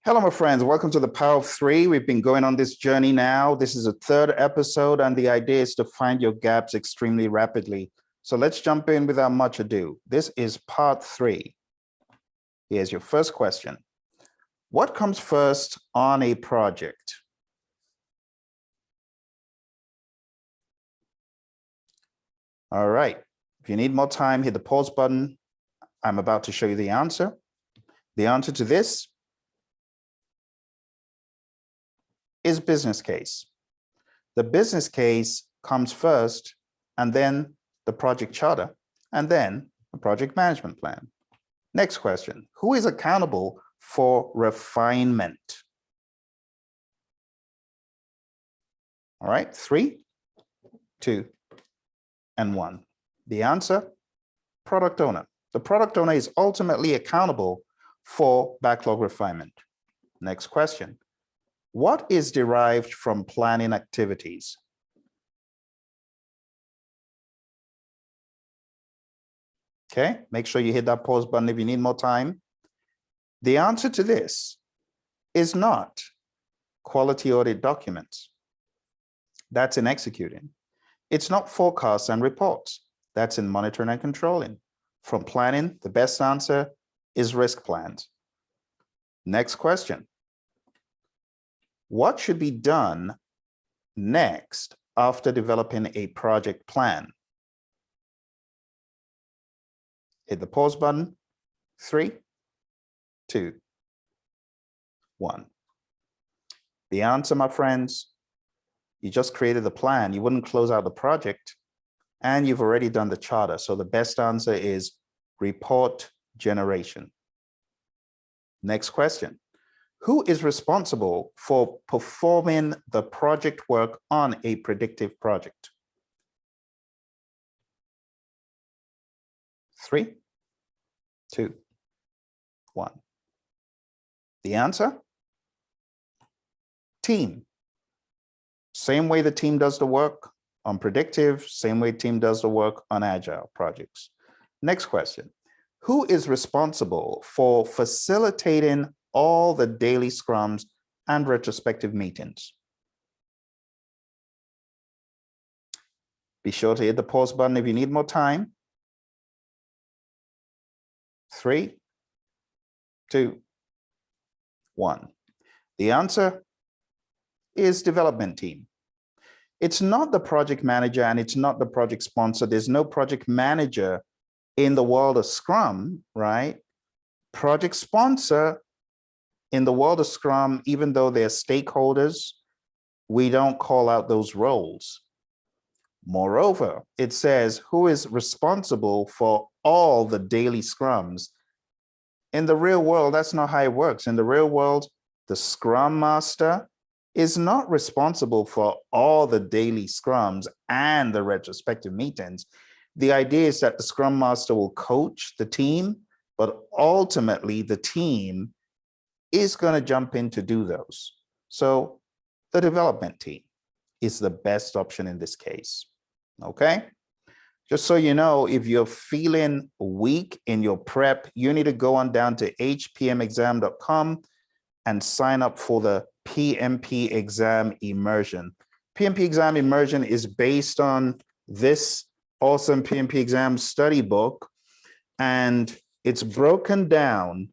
Hello, my friends. Welcome to the Power of Three. We've been going on this journey now. This is a third episode, and the idea is to find your gaps extremely rapidly. So let's jump in without much ado. This is part 3. Here's your first question. What comes first on a project? All right. If you need more time, hit the pause button. I'm about to show you the answer. The answer to this is business case. The business case comes first, and then the project charter, and then the project management plan. Next question, who is accountable for refinement? All right, 3, 2, and 1. The answer, product owner. The product owner is ultimately accountable for backlog refinement. Next question. What is derived from planning activities? Okay, make sure you hit that pause button if you need more time. The answer to this is not quality audit documents. That's in executing. It's not forecasts and reports. That's in monitoring and controlling. From planning, the best answer is risk plans. Next question. What should be done next after developing a project plan? Hit the pause button. 3, 2, 1. The answer, my friends, you just created the plan. You wouldn't close out the project, and you've already done the charter. So the best answer is report generation. Next question. Who is responsible for performing the project work on a predictive project? 3, 2, 1. The answer? Team. Same way the team does the work on predictive, same way team does the work on agile projects. Next question. Who is responsible for facilitating all the daily scrums and retrospective meetings? Be sure to hit the pause button if you need more time. 3, 2, 1. The answer is development team. It's not the project manager and it's not the project sponsor. There's no project manager in the world of Scrum, right? Project sponsor in the world of Scrum, even though they're stakeholders, we don't call out those roles. Moreover, it says who is responsible for all the daily scrums. In the real world, that's not how it works. In the real world, the Scrum Master is not responsible for all the daily scrums and the retrospective meetings. The idea is that the Scrum Master will coach the team, but ultimately the team is going to jump in to do those. So the development team is the best option in this case. Okay. Just so you know, if you're feeling weak in your prep, you need to go on down to hpmexam.com and sign up for the PMP Exam Immersion. PMP Exam Immersion is based on this awesome PMP Exam study book, and it's broken down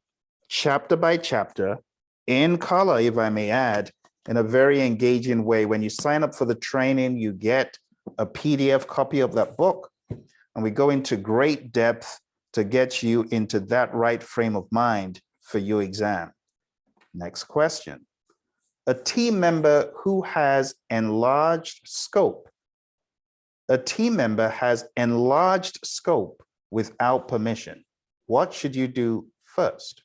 chapter by chapter in color, if I may add, in a very engaging way. When you sign up for the training, you get a PDF copy of that book, and we go into great depth to get you into that right frame of mind for your exam. Next question. A team member who has enlarged scope. A team member has enlarged scope without permission. What should you do first?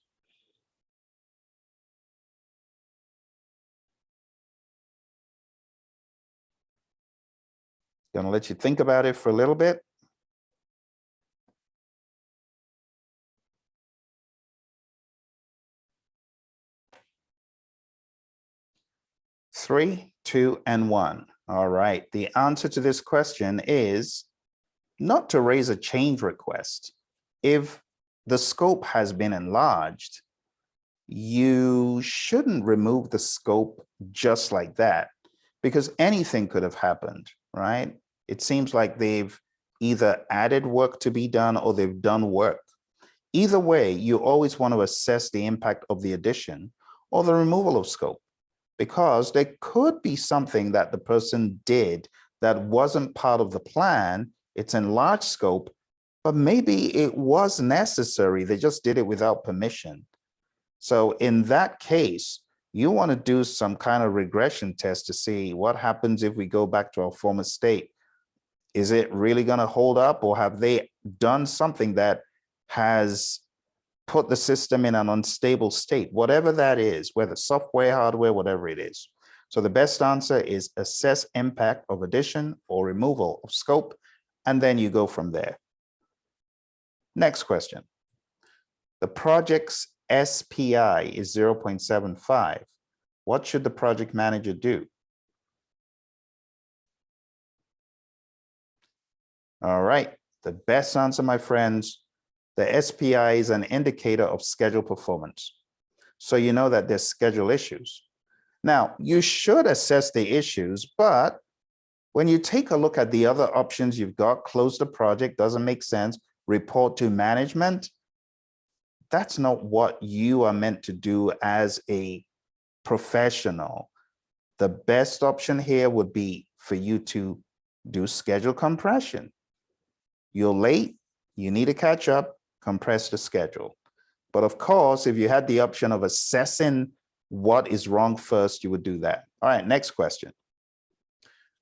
Gonna let you think about it for a little bit. Three, 2, and 1. All right. The answer to this question is not to raise a change request. If the scope has been enlarged, you shouldn't remove the scope just like that, because anything could have happened, right? It seems like they've either added work to be done or they've done work. Either way, you always want to assess the impact of the addition or the removal of scope, because there could be something that the person did that wasn't part of the plan. It's enlarged scope, but maybe it was necessary. They just did it without permission. So in that case, you want to do some kind of regression test to see what happens if we go back to our former state. Is it really going to hold up, or have they done something that has put the system in an unstable state, whatever that is, whether software, hardware, whatever it is? So the best answer is assess impact of addition or removal of scope, and then you go from there. Next question. The project's SPI is 0.75. What should the project manager do? All right, the best answer, my friends, the SPI is an indicator of schedule performance. So you know that there's schedule issues. Now, you should assess the issues, but when you take a look at the other options you've got, close the project, doesn't make sense, report to management, that's not what you are meant to do as a professional. The best option here would be for you to do schedule compression. You're late, you need to catch up, compress the schedule. But of course, if you had the option of assessing what is wrong first, you would do that. All right, next question.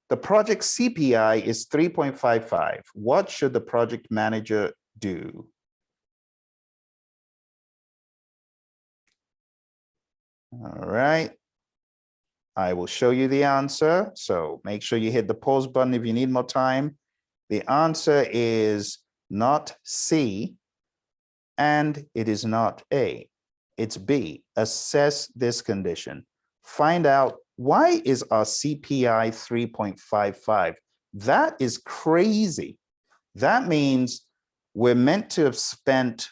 The project CPI is 3.55. What should the project manager do? All right, I will show you the answer. So make sure you hit the pause button if you need more time. The answer is not C, and it is not A. It's B. Assess this condition. Find out, why is our CPI 3.55? That is crazy. That means we're meant to have spent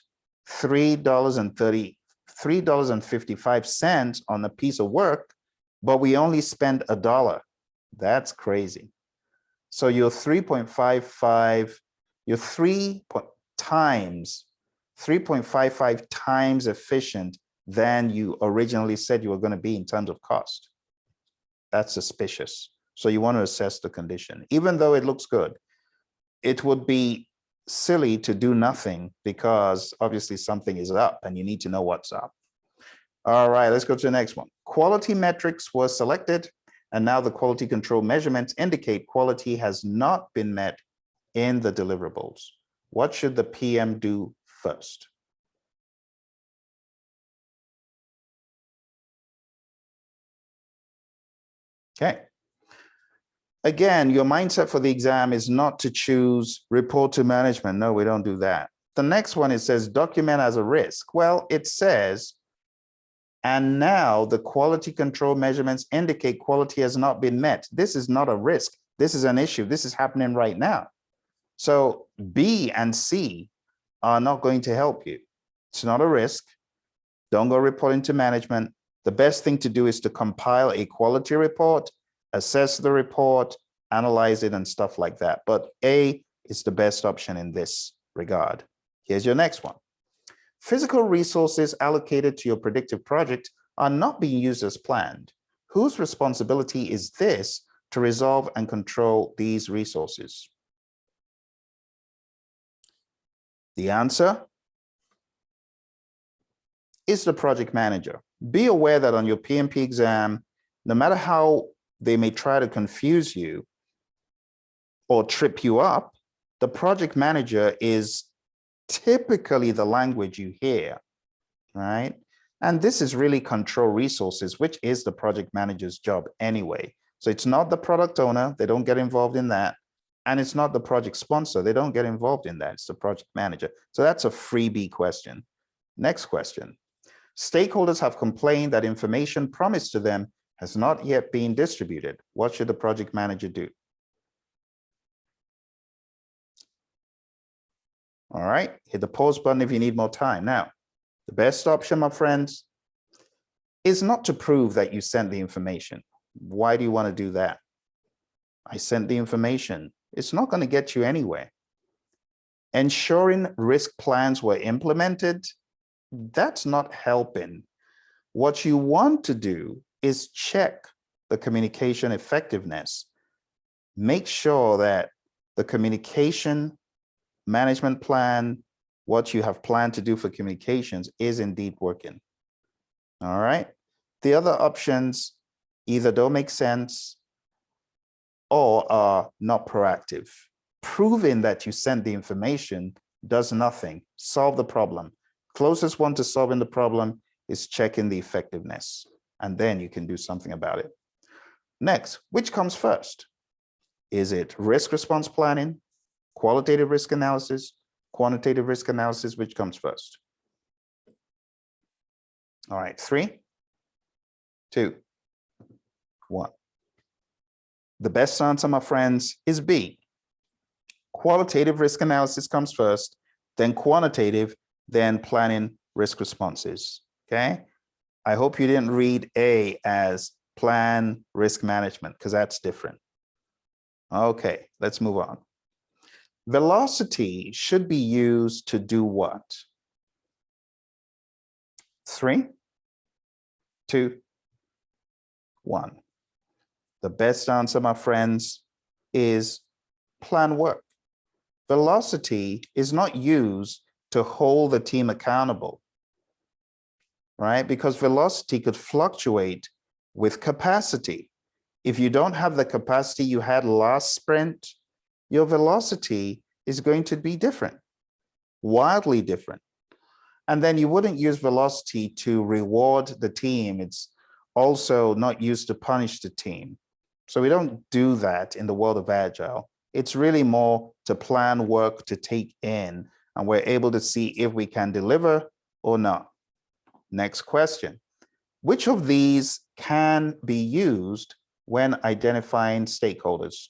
$3.55 on a piece of work, but we only spent $1. That's crazy. So you're 3.55, you're 3.55 times efficient than you originally said you were going to be in terms of cost. That's suspicious. So you want to assess the condition. Even though it looks good, it would be silly to do nothing, because obviously something is up and you need to know what's up. All right, let's go to the next one. Quality metrics were selected, and now the quality control measurements indicate quality has not been met in the deliverables. What should the PM do first? Okay. Again, your mindset for the exam is not to choose report to management. No, we don't do that. The next one, it says document as a risk. Well, it says, and now the quality control measurements indicate quality has not been met. This is not a risk. This is an issue. This is happening right now. So B and C are not going to help you. It's not a risk. Don't go reporting to management. The best thing to do is to compile a quality report, assess the report, analyze it, and stuff like that. But A is the best option in this regard. Here's your next one. Physical resources allocated to your predictive project are not being used as planned. Whose responsibility is this to resolve and control these resources? The answer is the project manager. Be aware that on your PMP exam, no matter how they may try to confuse you or trip you up, the project manager is typically the language you hear, right? And this is really control resources, which is the project manager's job anyway. So it's not the product owner, they don't get involved in that. And it's not the project sponsor, they don't get involved in that, it's the project manager. So that's a freebie question. Next question. Stakeholders have complained that information promised to them has not yet been distributed. What should the project manager do? All right, hit the pause button if you need more time. Now, the best option, my friends, is not to prove that you sent the information. Why do you want to do that? I sent the information. It's not going to get you anywhere. Ensuring risk plans were implemented, that's not helping. What you want to do is check the communication effectiveness. Make sure that the communication management plan, what you have planned to do for communications, is indeed working. All right. The other options either don't make sense or are not proactive. Proving that you sent the information does nothing. Solve the problem. Closest one to solving the problem is checking the effectiveness, and then you can do something about it. Next, which comes first? Is it risk response planning, qualitative risk analysis, quantitative risk analysis? Which comes first? All right, 3, 2, 1. The best answer, my friends, is B. Qualitative risk analysis comes first, then quantitative, then planning risk responses. Okay. I hope you didn't read A as plan risk management, because that's different. Okay, let's move on. Velocity should be used to do what? 3, 2, 1. The best answer, my friends, is plan work. Velocity is not used to hold the team accountable, right? Because velocity could fluctuate with capacity. If you don't have the capacity you had last sprint, your velocity is going to be different, wildly different. And then you wouldn't use velocity to reward the team. It's also not used to punish the team. So we don't do that in the world of Agile. It's really more to plan work to take in, and we're able to see if we can deliver or not. Next question. Which of these can be used when identifying stakeholders?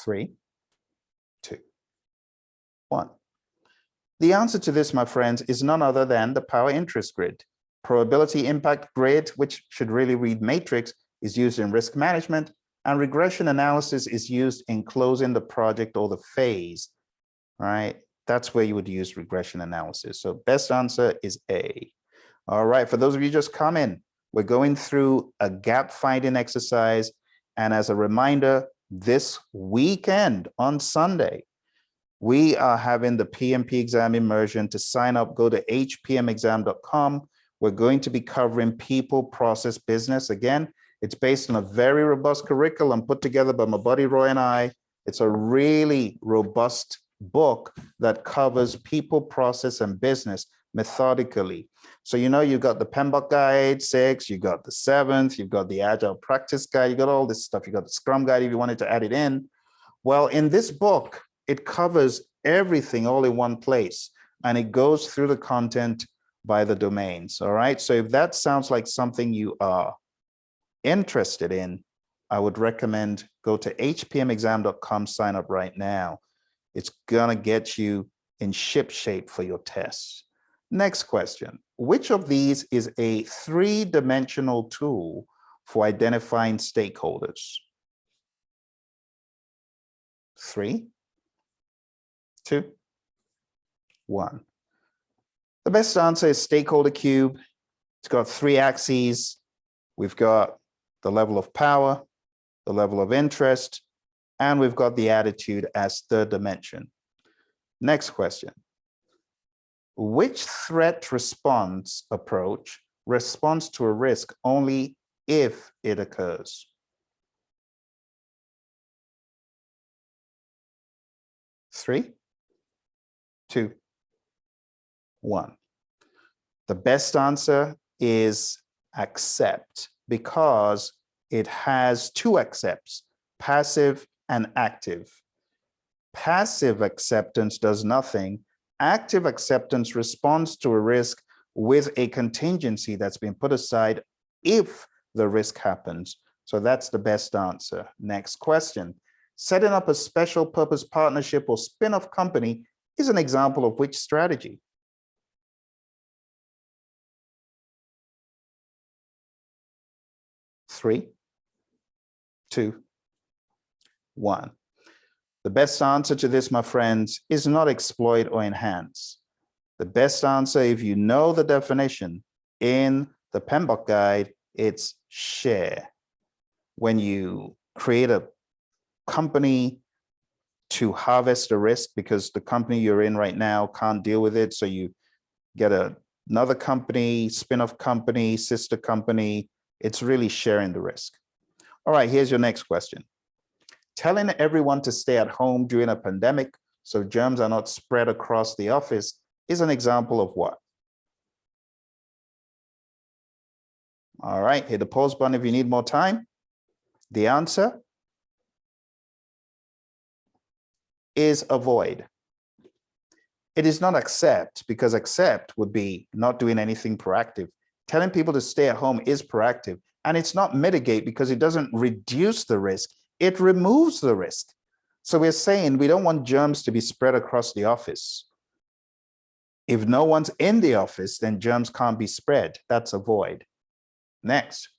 3, 2, 1. The answer to this, my friends, is none other than the power interest grid. Probability impact grid, which should really read matrix, is used in risk management, and regression analysis is used in closing the project or the phase, right? That's where you would use regression analysis. So best answer is A. All right, for those of you just come in, we're going through a gap finding exercise. And as a reminder, this weekend on Sunday, we are having the PMP Exam Immersion. To sign up, go to hpmexam.com. We're going to be covering people, process, business. Again, it's based on a very robust curriculum put together by my buddy Roy and I. It's a really robust book that covers people, process, and business methodically. So, you know, you've got the PMBOK Guide 6, you got the 7th, you've got the Agile Practice Guide, you got all this stuff. You got the Scrum Guide if you wanted to add it in. Well, in this book, it covers everything all in one place, and it goes through the content by the domains. All right. So if that sounds like something you are interested in, I would recommend go to hpmexam.com, sign up right now. It's gonna get you in ship shape for your tests. Next question. Which of these is a 3-dimensional tool for identifying stakeholders? 3, 2, 1. The best answer is Stakeholder Cube. It's got 3 axes. We've got the level of power, the level of interest, and we've got the attitude as 3rd dimension. Next question. Which threat response approach responds to a risk only if it occurs? 3, 2, 1. The best answer is accept, because it has 2 accepts, passive and active. Passive acceptance does nothing. Active acceptance responds to a risk with a contingency that's been put aside if the risk happens. So that's the best answer. Next question. Setting up a special purpose partnership or spin-off company is an example of which strategy? 3, 2, 1. The best answer to this, my friends, is not exploit or enhance. The best answer, if you know the definition in the PMBOK guide, it's share. When you create a company to harvest the risk because the company you're in right now can't deal with it, so you get another company, spin-off company, sister company, it's really sharing the risk. All right, here's your next question. Telling everyone to stay at home during a pandemic so germs are not spread across the office is an example of what? All right, hit the pause button if you need more time. The answer is avoid. It is not accept, because accept would be not doing anything proactive. Telling people to stay at home is proactive, and it's not mitigate because it doesn't reduce the risk, it removes the risk. So we're saying we don't want germs to be spread across the office. If no one's in the office, then germs can't be spread. That's avoid. Next,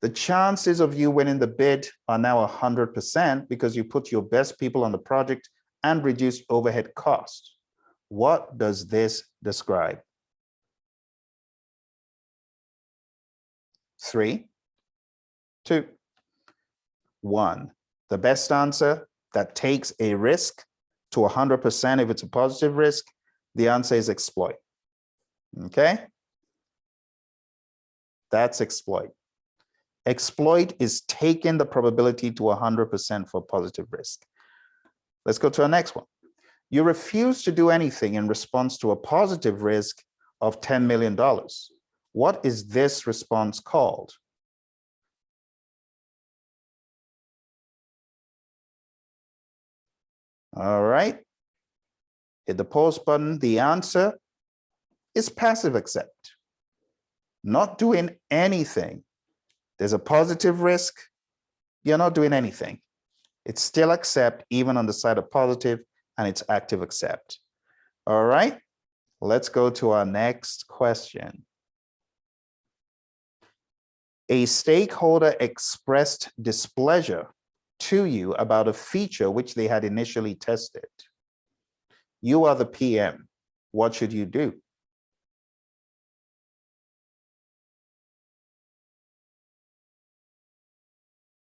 the chances of you winning the bid are now 100% because you put your best people on the project and reduced overhead costs. What does this describe? 3, 2, 1. The best answer that takes a risk to 100% if it's a positive risk, the answer is exploit. Okay? That's exploit. Exploit is taking the probability to 100% for positive risk. Let's go to our next one. You refuse to do anything in response to a positive risk of $10 million. What is this response called? All right. Hit the pause button. The answer is passive accept. Not doing anything. There's a positive risk. You're not doing anything. It's still accept, even on the side of positive, and it's active accept. All right. Let's go to our next question. A stakeholder expressed displeasure to you about a feature which they had initially tested. You are the PM. What should you do?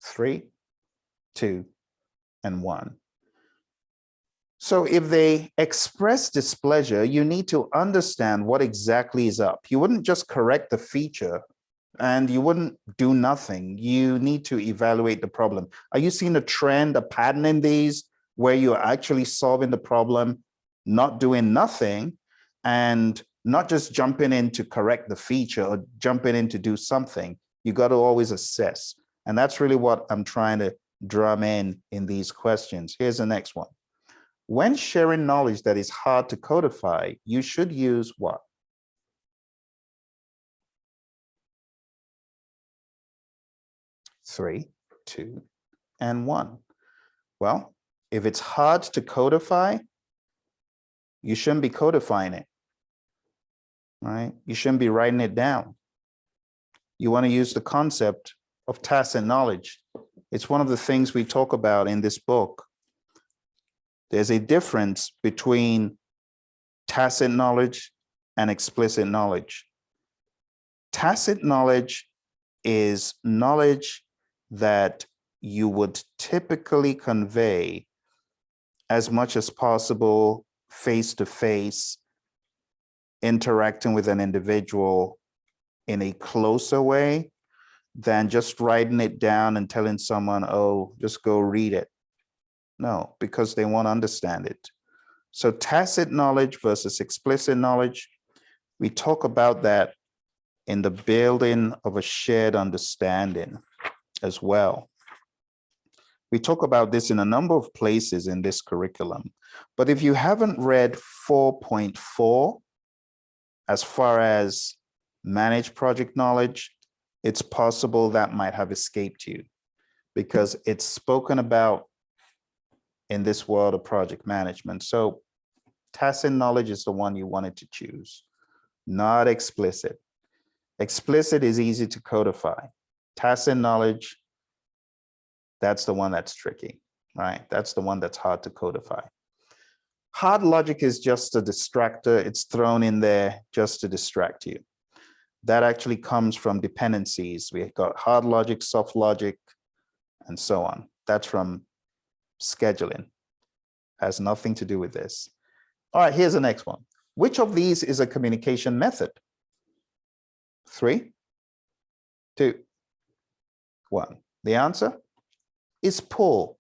Three, 2, and 1. So if they express displeasure, you need to understand what exactly is up. You wouldn't just correct the feature and you wouldn't do nothing. You need to evaluate the problem. Are you seeing a trend, a pattern in these where you're actually solving the problem, not doing nothing, and not just jumping in to correct the feature or jumping in to do something? You got to always assess. And that's really what I'm trying to drum in these questions. Here's the next one. When sharing knowledge that is hard to codify, you should use what? Three, 2, and 1. Well, if it's hard to codify, you shouldn't be codifying it, right? You shouldn't be writing it down. You want to use the concept of tacit knowledge. It's one of the things we talk about in this book. There's a difference between tacit knowledge and explicit knowledge. Tacit knowledge is knowledge that you would typically convey as much as possible face-to-face, interacting with an individual in a closer way than just writing it down and telling someone, oh, just go read it. No, because they won't understand it. So tacit knowledge versus explicit knowledge, we talk about that in the building of a shared understanding as well. We talk about this in a number of places in this curriculum. But if you haven't read 4.4, as far as manage project knowledge, it's possible that might have escaped you because it's spoken about in this world of project management. So tacit knowledge is the one you wanted to choose, not explicit. Explicit is easy to codify. tacit knowledge, that's the one that's tricky, right? That's the one that's hard to codify. Hard logic is just a distractor. It's thrown in there just to distract you. That actually comes from dependencies. We've got hard logic, soft logic, and so on. That's from scheduling. Has nothing to do with this. All right, here's the next one. Which of these is a communication method? 3, 2, 1. The answer is pull.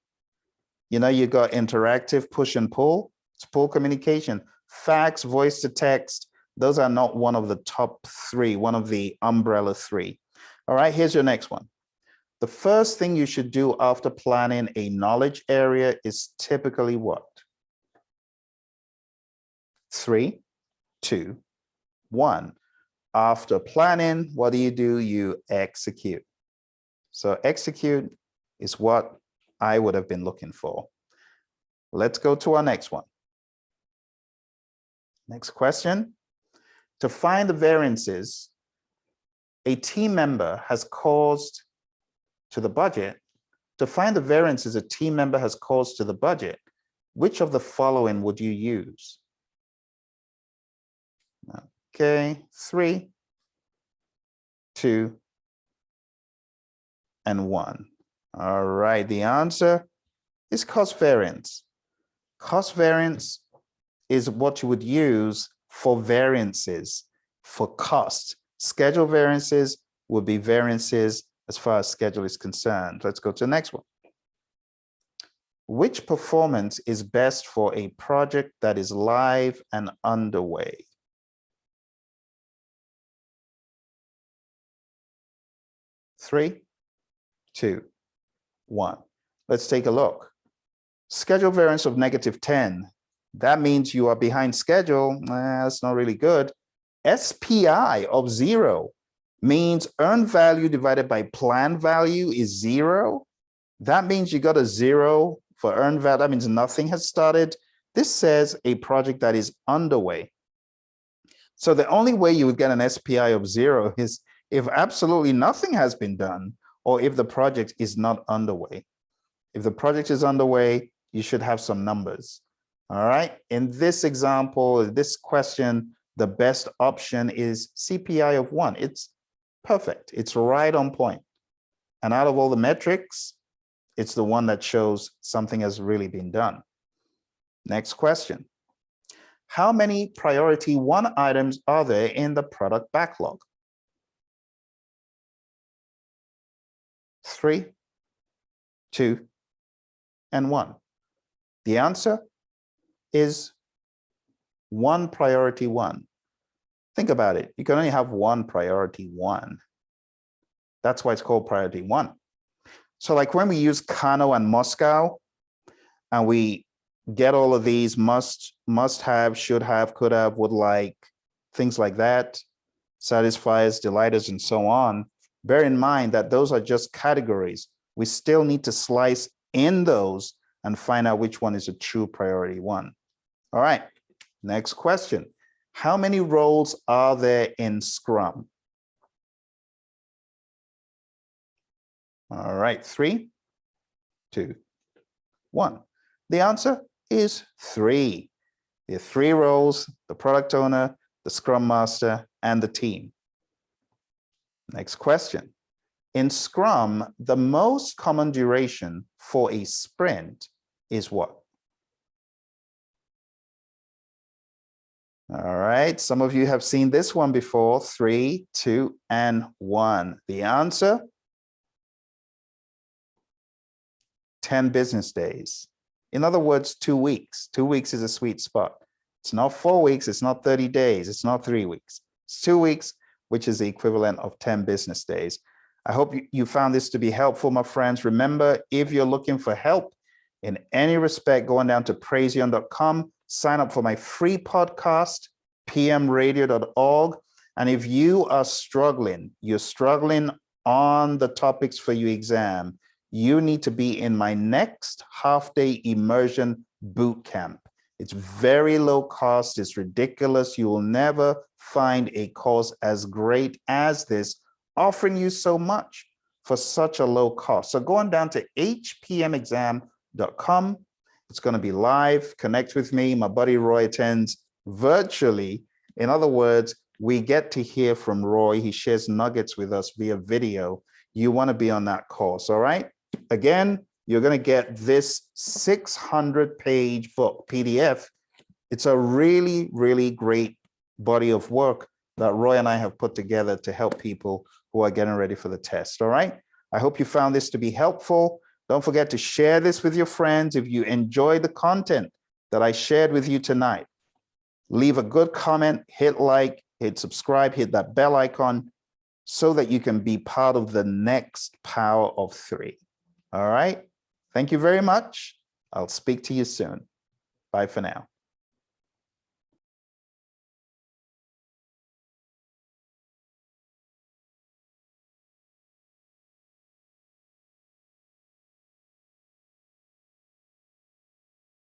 You know, you got interactive push and pull. It's pull communication. Fax, voice to text, those are not one of the top 3, one of the umbrella 3. All right, here's your next one. The first thing you should do after planning a knowledge area is typically what? 3, 2, 1. After planning, what do? You execute. So execute is what I would have been looking for. Let's go to our next one. Next question. To find the variances a team member has caused to the budget, to find the variances a team member has caused to the budget, which of the following would you use? Okay, 3, 2, and 1. All right, the answer is cost variance. Cost variance is what you would use for variances, for cost. Schedule variances would be variances as far as schedule is concerned. Let's go to the next one. Which performance is best for a project that is live and underway? Three, 2, 1. Let's take a look. Schedule variance of -10. That means you are behind schedule. That's not really good. SPI of 0 means earned value divided by planned value is 0. That means you got a 0 for earned value. That means nothing has started. This says a project that is underway. So the only way you would get an SPI of 0 is if absolutely nothing has been done, or if the project is not underway. If the project is underway, you should have some numbers. All right. In this example, this question, the best option is CPI of 1. It's perfect. It's right on point. And out of all the metrics, it's the one that shows something has really been done. Next question. How many priority 1 items are there in the product backlog? 3, 2, and 1. The answer is 1 priority 1. Think about it. You can only have 1 priority 1. That's why it's called priority 1. So like when we use Kano and Moscow, and we get all of these must have, should have, could have, would like, things like that, satisfiers, delighters, and so on. Bear in mind that those are just categories. We still need to slice in those and find out which one is a true priority 1. All right, next question. How many roles are there in Scrum? All right, 3, 2, 1. The answer is 3. There are 3 roles: the product owner, the Scrum Master, and the team. Next question. In Scrum, the most common duration for a sprint is what? All right, some of you have seen this one before. 3, 2, and 1. The answer? 10 business days. In other words, 2 weeks. 2 weeks is a sweet spot. It's not 4 weeks, it's not 30 days, it's not 3 weeks. It's 2 weeks, which is the equivalent of 10 business days. I hope you found this to be helpful, my friends. Remember, if you're looking for help in any respect, go on down to Praizion.com, sign up for my free podcast, pmradio.org. And if you are struggling, you're struggling on the topics for your exam, you need to be in my next half-day immersion boot camp. It's very low cost. It's ridiculous. You will never find a course as great as this, offering you so much. for such a low cost. So go on down to hpmexam.com. It's going to be live. Connect with me. My buddy Roy attends virtually. In other words, we get to hear from Roy. He shares nuggets with us via video. You want to be on that course, all right? Again, you're going to get this 600-page book, PDF. It's a really, really great body of work that Roy and I have put together to help people who are getting ready for the test, all right? I hope you found this to be helpful. Don't forget to share this with your friends. If you enjoy the content that I shared with you tonight, leave a good comment, hit like, hit subscribe, hit that bell icon so that you can be part of the next Power of 3. All right? Thank you very much. I'll speak to you soon. Bye for now.